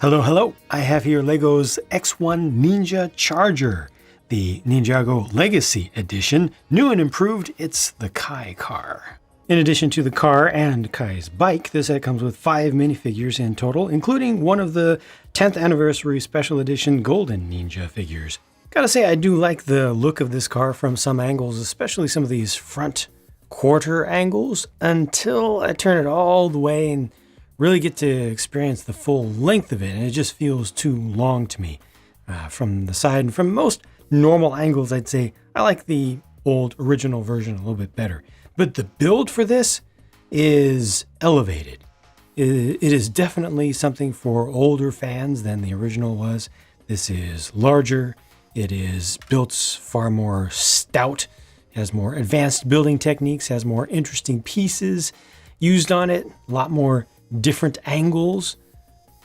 Hello, hello. I have here LEGO's X-1 Ninja Charger, the Ninjago Legacy Edition. New and improved, it's the Kai car. In addition to the car and Kai's bike, this set comes with 5 minifigures in total, including one of the 10th anniversary special edition Golden Ninja figures. Gotta say, I do like the look of this car from some angles, especially some of these front quarter angles, until I turn it all the way and really get to experience the full length of it, and it just feels too long to me. From the side and from most normal angles, I'd say I like the old original version a little bit better. But the build for this is elevated. It is definitely something for older fans than the original was. This is larger. It is built far more stout, has more advanced building techniques, has more interesting pieces used on it, a lot more different angles.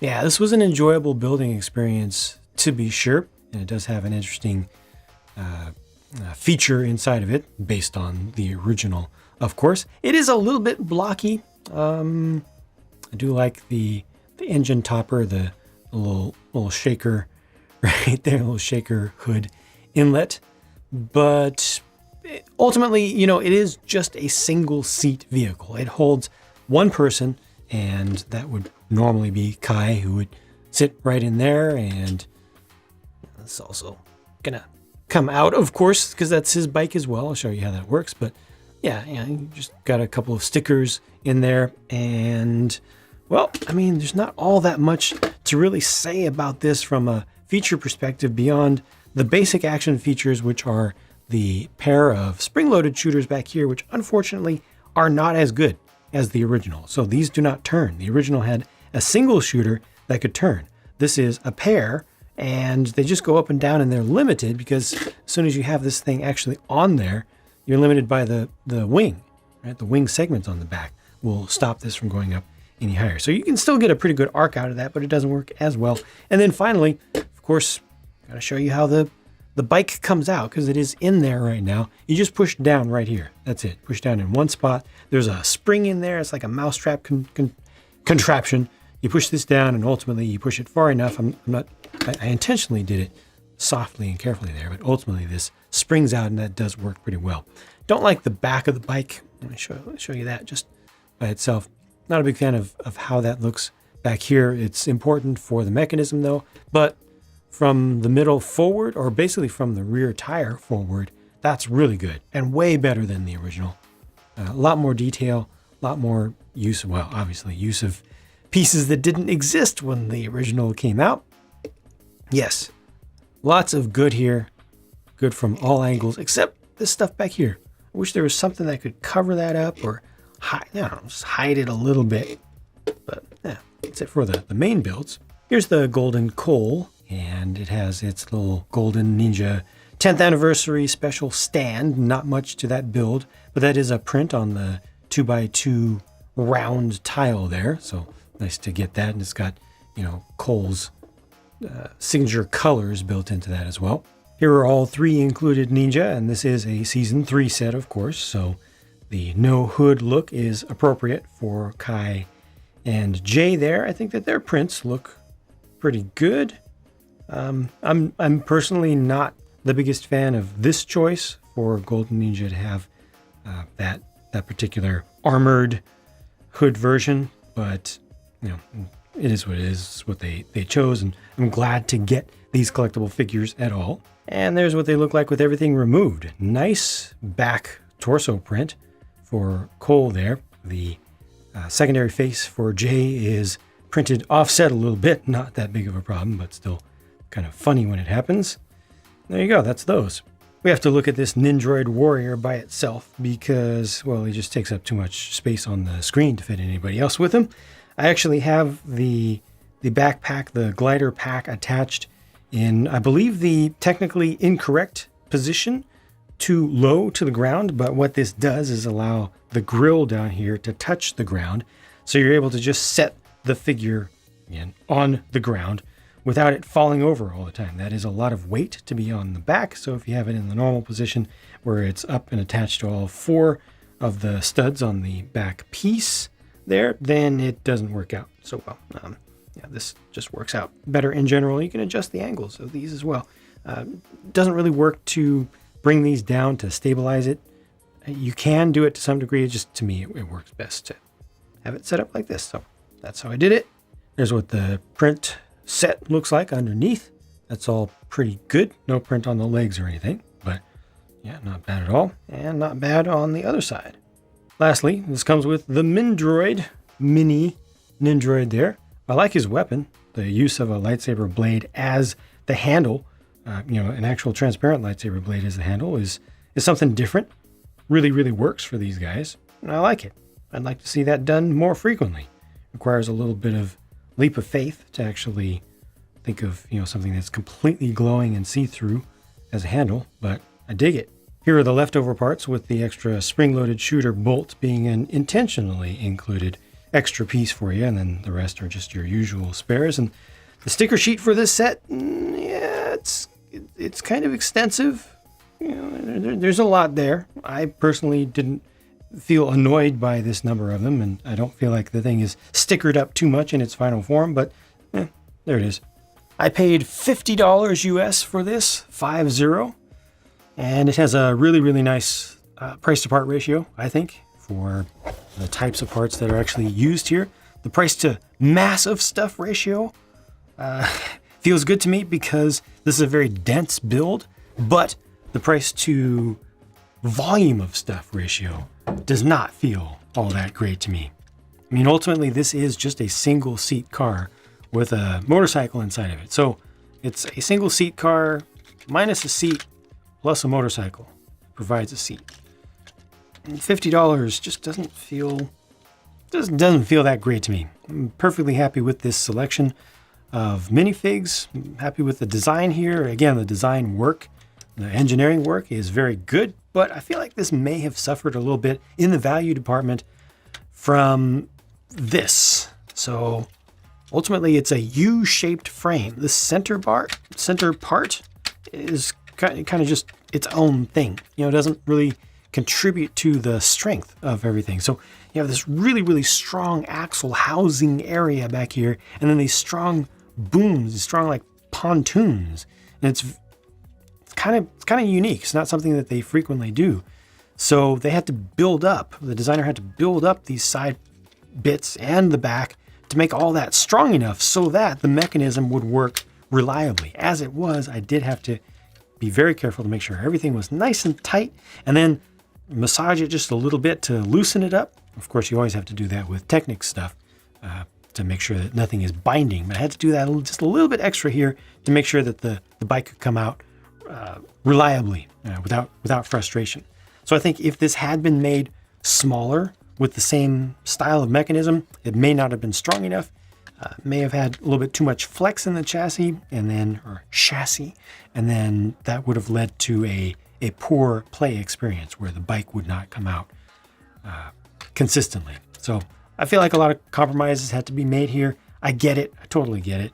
Yeah, this was an enjoyable building experience to be sure, and it does have an interesting feature inside of it based on the original, of course. It is a little bit blocky. I do like the engine topper, the little shaker right there, little shaker hood inlet, but ultimately, you know, it is just a single seat vehicle. It holds one person, and that would normally be Kai, who would sit right in there, and that's also gonna come out, of course, because that's his bike as well. I'll show you how that works, but yeah, you just got a couple of stickers in there, and well, I mean, there's not all that much to really say about this from a feature perspective beyond the basic action features, which are the pair of spring-loaded shooters back here, which unfortunately are not as good as the original. So these do not turn. The original had a single shooter that could turn. This is a pair, and they just go up and down, and they're limited because as soon as you have this thing actually on there, you're limited by the wing, right? The wing segments on the back will stop this from going up any higher. So you can still get a pretty good arc out of that, but it doesn't work as well. And then finally, of course, gotta show you how the bike comes out, because it is in there right now. You just push down right here. That's it. Push down in one spot. There's a spring in there. It's like a mousetrap contraption. You push this down, and ultimately you push it far enough. I intentionally did it softly and carefully there, but ultimately this springs out, and that does work pretty well. Don't like the back of the bike. Let me show you that just by itself. Not a big fan of how that looks back here. It's important for the mechanism though, but from the middle forward, or basically from the rear tire forward, that's really good and way better than the original. A lot more detail, a lot more use, well, obviously use of pieces that didn't exist when the original came out. Yes, lots of good here, good from all angles, except this stuff back here. I wish there was something that could cover that up or just hide it a little bit. But yeah, that's it for the main builds. Here's the Golden Coal, and it has its little Golden Ninja 10th anniversary special stand. Not much to that build, but that is a print on the 2x2 round tile there. So nice to get that. And it's got, you know, Cole's signature colors built into that as well. Here are all 3 included Ninja, and this is a season 3 set, of course. So the no hood look is appropriate for Kai and Jay there. I think that their prints look pretty good. I'm personally not the biggest fan of this choice for Golden Ninja to have that particular armored hood version, but you know, it is what it is. It's what they chose, and I'm glad to get these collectible figures at all. And there's what they look like with everything removed. Nice back torso print for Cole there. The secondary face for Jay is printed offset a little bit, not that big of a problem, but still kind of funny when it happens. There you go, that's those. We have to look at this Nindroid warrior by itself because, well, he just takes up too much space on the screen to fit anybody else with him. I actually have the backpack, the glider pack, attached in, I believe, the technically incorrect position, too low to the ground, but what this does is allow the grill down here to touch the ground, so you're able to just set the figure again on the ground without it falling over all the time. That is a lot of weight to be on the back, so if you have it in the normal position where it's up and attached to all 4 of the studs on the back piece there, then it doesn't work out so well. yeah, this just works out better in general. You can adjust the angles of these as well. Doesn't really work to bring these down to stabilize it. You can do it to some degree. Just to me, it works best to have it set up like this. So that's how I did it. There's what the print set looks like underneath. That's all pretty good. No print on the legs or anything, but yeah, not bad at all. And not bad on the other side. Lastly, this comes with the Nindroid, mini Nindroid there. I like his weapon. The use of a lightsaber blade as the handle, an actual transparent lightsaber blade as the handle is something different. Really, really works for these guys. And I like it. I'd like to see that done more frequently. Requires a little bit of leap of faith to actually think of, something that's completely glowing and see-through as a handle, but I dig it. Here are the leftover parts with the extra spring-loaded shooter bolt being an intentionally included extra piece for you, and then the rest are just your usual spares. And the sticker sheet for this set, yeah, it's kind of extensive. There's a lot there. I personally didn't feel annoyed by this number of them, and I don't feel like the thing is stickered up too much in its final form, but there it is. I paid $50 US for this, 50, and it has a really, really nice price to part ratio, I think, for the types of parts that are actually used here. The price to mass of stuff ratio feels good to me because this is a very dense build, but the price to volume of stuff ratio does not feel all that great to me. I mean, ultimately, this is just a single seat car with a motorcycle inside of it. So it's a single seat car minus a seat plus a motorcycle provides a seat. And $50 just doesn't feel that great to me. I'm perfectly happy with this selection of minifigs. I'm happy with the design here. Again, the design work, the engineering work is very good, but I feel like this may have suffered a little bit in the value department from this. So ultimately, it's a U-shaped frame. The center part is kind of just its own thing. It doesn't really contribute to the strength of everything. So you have this really, really strong axle housing area back here, and then these strong booms, strong like pontoons, and it's kind of unique. It's not something that they frequently do. So they had to build up. The designer had to build up these side bits and the back to make all that strong enough so that the mechanism would work reliably. As it was, I did have to be very careful to make sure everything was nice and tight, and then massage it just a little bit to loosen it up. Of course, you always have to do that with Technic stuff to make sure that nothing is binding. But I had to do that just a little bit extra here to make sure that the bike could come out reliably without frustration. So I think if this had been made smaller with the same style of mechanism, it may not have been strong enough. May have had a little bit too much flex in the chassis, and then that would have led to a poor play experience where the bike would not come out consistently. So I feel like a lot of compromises had to be made here. I get it. I totally get it.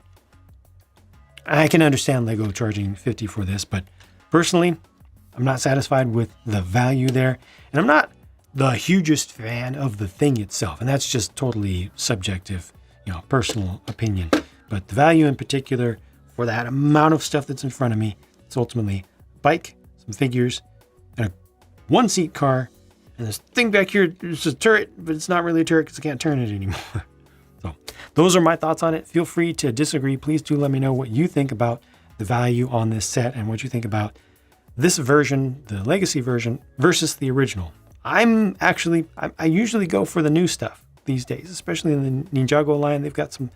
I can understand Lego charging $50 for this, but personally, I'm not satisfied with the value there. And I'm not the hugest fan of the thing itself. And that's just totally subjective, personal opinion. But the value in particular for that amount of stuff that's in front of me, it's ultimately a bike, some figures, and a one-seat car. And this thing back here is a turret, but it's not really a turret because I can't turn it anymore. So those are my thoughts on it. Feel free to disagree. Please do let me know what you think about the value on this set and what you think about this version, the legacy version, versus the original. I usually go for the new stuff these days, especially in the Ninjago line. They've got some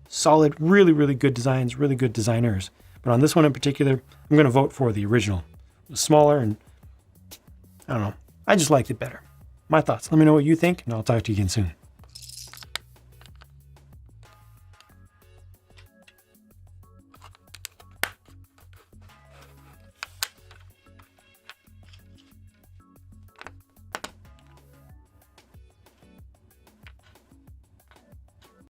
solid, really, really good designs, really good designers. But on this one in particular, I'm going to vote for the original. It was smaller, and I don't know. I just liked it better. My thoughts. Let me know what you think, and I'll talk to you again soon.